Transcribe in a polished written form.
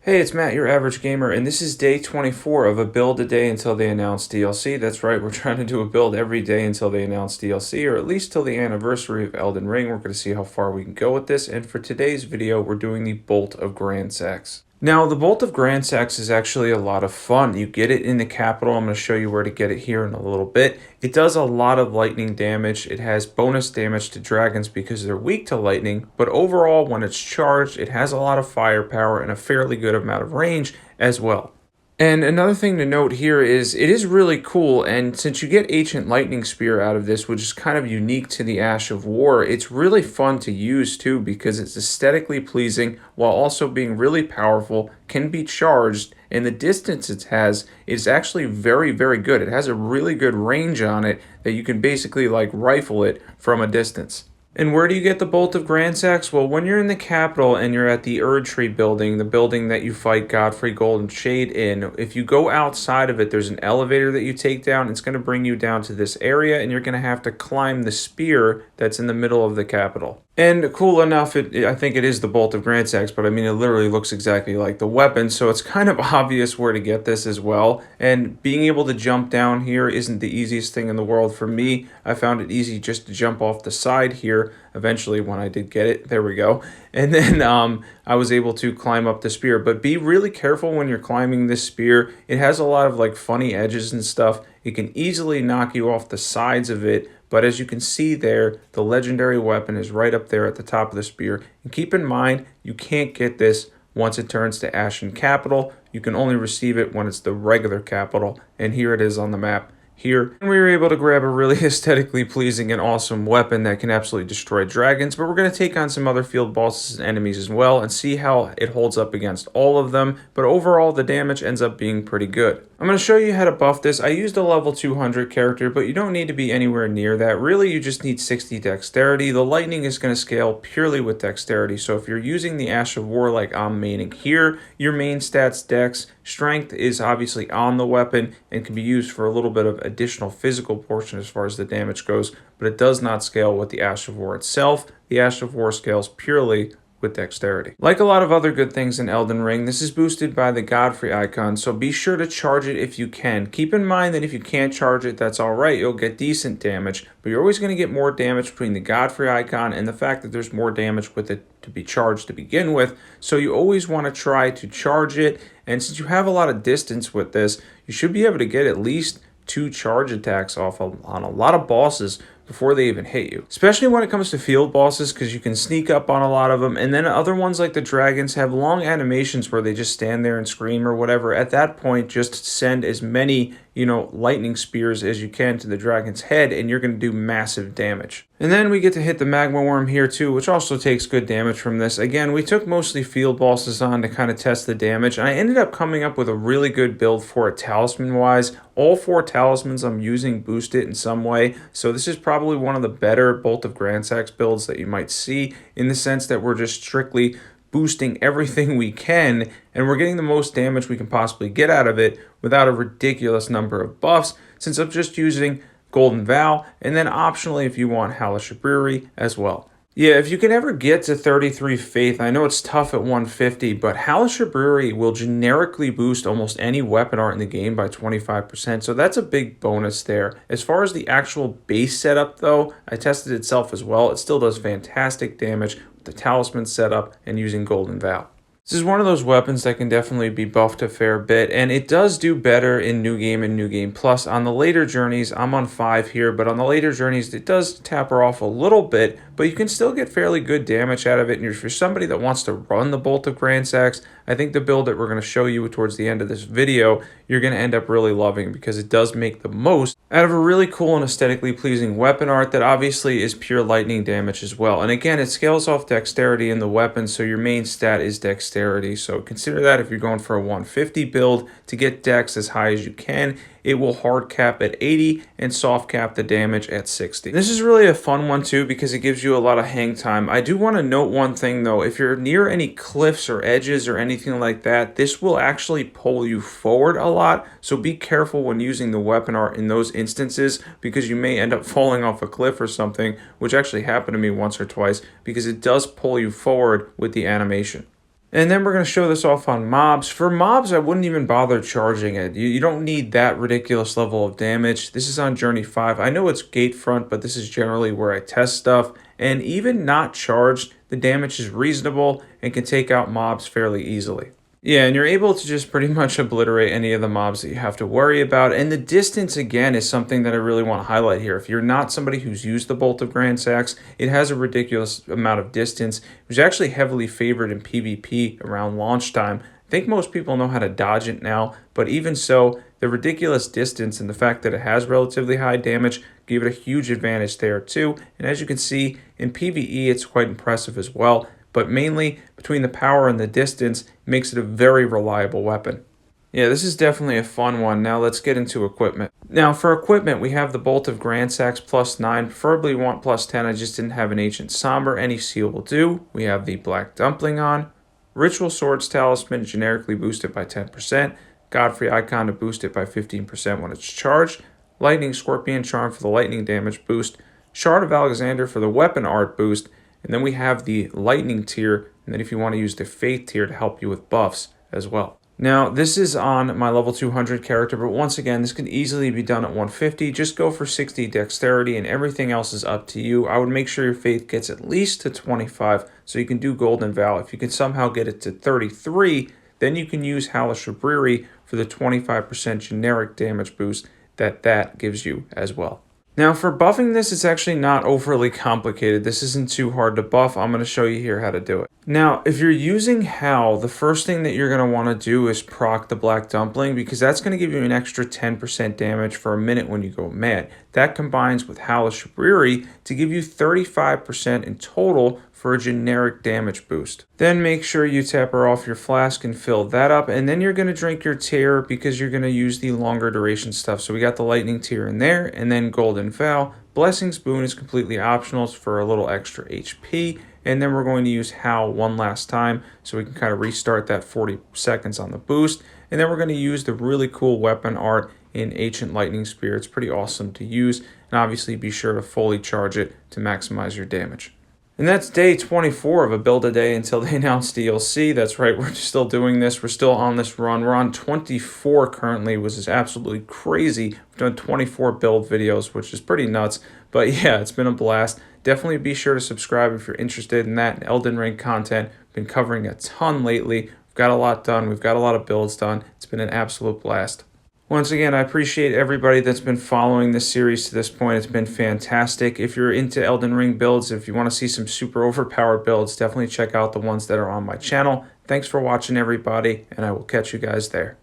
Hey, it's Matt, your average gamer, and this is day 24 of a build a day until they announce DLC. That's right, we're trying to do a build every day until they announce DLC, or at least till the anniversary of Eldenring. We're going to see how far we can go with this, and for today's video, we're doing the Bolt of Gransax. Now, the Bolt of Gransax is actually a lot of fun. You get it in the capital. I'm going to show you where to get it here in a little bit. It does a lot of lightning damage. It has bonus damage to dragons because they're weak to lightning, but overall, when it's charged, it has a lot of firepower and a fairly good amount of range as well. And another thing to note here is it is really cool, and since you get Ancient Lightning Spear out of this, which is kind of unique to the Ash of War, it's really fun to use too because it's aesthetically pleasing while also being really powerful, can be charged, and the distance it has is actually very, very good. It has a really good range on it that you can basically like rifle it from a distance. And where do you get the Bolt of Gransax? Well, when you're in the capital and you're at the Erdtree building, the building that you fight Godfrey Golden Shade in, if you go outside of it, there's an elevator that you take down. It's going to bring you down to this area, and you're going to have to climb the spear that's in the middle of the capital. And cool enough, I think it is the Bolt of Gransax, but I mean, it literally looks exactly like the weapon, so it's kind of obvious where to get this as well. And being able to jump down here isn't the easiest thing in the world for me. I found it easy just to jump off the side here, eventually when I did get it. There we go. And then I was able to climb up the spear. But be really careful when you're climbing this spear. It has a lot of like funny edges and stuff. It can easily knock you off the sides of it. But as you can see there, the legendary weapon is right up there at the top of the spear. And keep in mind, you can't get this once it turns to Ashen Capital. You can only receive it when it's the regular capital. And here it is on the map. Here, and we were able to grab a really aesthetically pleasing and awesome weapon that can absolutely destroy dragons, but we're going to take on some other field bosses and enemies as well and see how it holds up against all of them, but overall the damage ends up being pretty good. I'm going to show you how to buff this. I used a level 200 character, but you don't need to be anywhere near that. Really, you just need 60 dexterity. The lightning is going to scale purely with dexterity, so if you're using the Ash of War like I'm maining here, your main stats dex, strength is obviously on the weapon and can be used for a little bit of additional physical portion as far as the damage goes, but it does not scale with the Ash of War itself. The Ash of War scales purely with dexterity. Like a lot of other good things in Eldenring, this is boosted by the Godfrey Icon, so be sure to charge it if you can. Keep in mind that if you can't charge it, that's alright, you'll get decent damage, but you're always going to get more damage between the Godfrey Icon and the fact that there's more damage with it to be charged to begin with, so you always want to try to charge it, and since you have a lot of distance with this, you should be able to get at least 2 charge attacks off on a lot of bosses before they even hit you. Especially when it comes to field bosses, because you can sneak up on a lot of them, and then other ones like the dragons have long animations where they just stand there and scream or whatever. At that point, just send as many, lightning spears as you can to the dragon's head, and you're going to do massive damage. And then we get to hit the magma worm here too, which also takes good damage from this. Again, we took mostly field bosses on to kind of test the damage, and I ended up coming up with a really good build for it talisman-wise. All 4 talismans I'm using boost it in some way, so this is probably one of the better Bolt of Gransax builds that you might see, in the sense that we're just strictly boosting everything we can, and we're getting the most damage we can possibly get out of it without a ridiculous number of buffs, since I'm just using Golden Vow, and then optionally if you want Howl Shabriri as well. Yeah, if you can ever get to 33 Faith, I know it's tough at 150, but Howl Shabriri will generically boost almost any weapon art in the game by 25%, so that's a big bonus there. As far as the actual base setup though, I tested itself as well. It still does fantastic damage with the Talisman setup and using Golden Vow. This is one of those weapons that can definitely be buffed a fair bit, and it does do better in New Game and New Game Plus. On the later journeys, I'm on 5 here, but on the later journeys, it does taper off a little bit, but you can still get fairly good damage out of it, and if you're somebody that wants to run the Bolt of Gransax, I think the build that we're going to show you towards the end of this video, you're going to end up really loving, because it does make the most out of a really cool and aesthetically pleasing weapon art that obviously is pure lightning damage as well. And again, it scales off dexterity in the weapon, so your main stat is dexterity. So consider that if you're going for a 150 build to get dex as high as you can. It will hard cap at 80 and soft cap the damage at 60. This is really a fun one too because it gives you a lot of hang time. I do want to note one thing though. If you're near any cliffs or edges or anything like that, this will actually pull you forward a lot. So be careful when using the weapon art in those instances because you may end up falling off a cliff or something, which actually happened to me once or twice because it does pull you forward with the animation. And then we're going to show this off on mobs. For mobs, I wouldn't even bother charging it. You don't need that ridiculous level of damage. This is on Journey 5. I know it's gate front, but this is generally where I test stuff. And even not charged, the damage is reasonable and can take out mobs fairly easily. Yeah, and you're able to just pretty much obliterate any of the mobs that you have to worry about. And the distance, again, is something that I really want to highlight here. If you're not somebody who's used the Bolt of Gransax, it has a ridiculous amount of distance. It was actually heavily favored in PvP around launch time. I think most people know how to dodge it now, but even so, the ridiculous distance and the fact that it has relatively high damage give it a huge advantage there too. And as you can see, in PvE, it's quite impressive as well. But mainly between the power and the distance, it makes it a very reliable weapon. Yeah, this is definitely a fun one. Now let's get into equipment. Now for equipment, we have the Bolt of Gransax +9, preferably want +10. I just didn't have an Ancient Somber. Any seal will do. We have the Black Dumpling on. Ritual Swords Talisman, generically boosted by 10%. Godfrey Icon to boost it by 15% when it's charged. Lightning Scorpion Charm for the lightning damage boost. Shard of Alexander for the weapon art boost. And then we have the lightning tier, and then if you want to use the faith tier to help you with buffs as well. Now, this is on my level 200 character, but once again, this can easily be done at 150. Just go for 60 dexterity, and everything else is up to you. I would make sure your faith gets at least to 25, so you can do Golden Vow. If you can somehow get it to 33, then you can use Howl Shabriri for the 25% generic damage boost that gives you as well. Now for buffing this, it's actually not overly complicated. This isn't too hard to buff. I'm going to show you here how to do it. Now, if you're using Howl, the first thing that you're going to want to do is proc the Black Dumpling, because that's going to give you an extra 10% damage for a minute when you go mad. That combines with Howl Shabriri to give you 35% in total for a generic damage boost. Then make sure you tapper off your flask and fill that up, and then you're going to drink your tear because you're going to use the longer duration stuff. So we got the lightning tear in there, and then Golden Vow. Blessings Boon is completely optional for a little extra HP, and then we're going to use Howl one last time so we can kind of restart that 40 seconds on the boost, and then we're going to use the really cool weapon art in Ancient Lightning Spear. It's pretty awesome to use, and obviously be sure to fully charge it to maximize your damage. And that's day 24 of a build a day until they announce DLC. That's right, we're still doing this. We're still on this run. We're on 24 currently, which is absolutely crazy. We've done 24 build videos, which is pretty nuts. But yeah, it's been a blast. Definitely be sure to subscribe if you're interested in that and Eldenring content. We've been covering a ton lately. We've got a lot done. We've got a lot of builds done. It's been an absolute blast. Once again, I appreciate everybody that's been following this series to this point. It's been fantastic. If you're into Elden Ring builds, if you want to see some super overpowered builds, definitely check out the ones that are on my channel. Thanks for watching, everybody, and I will catch you guys there.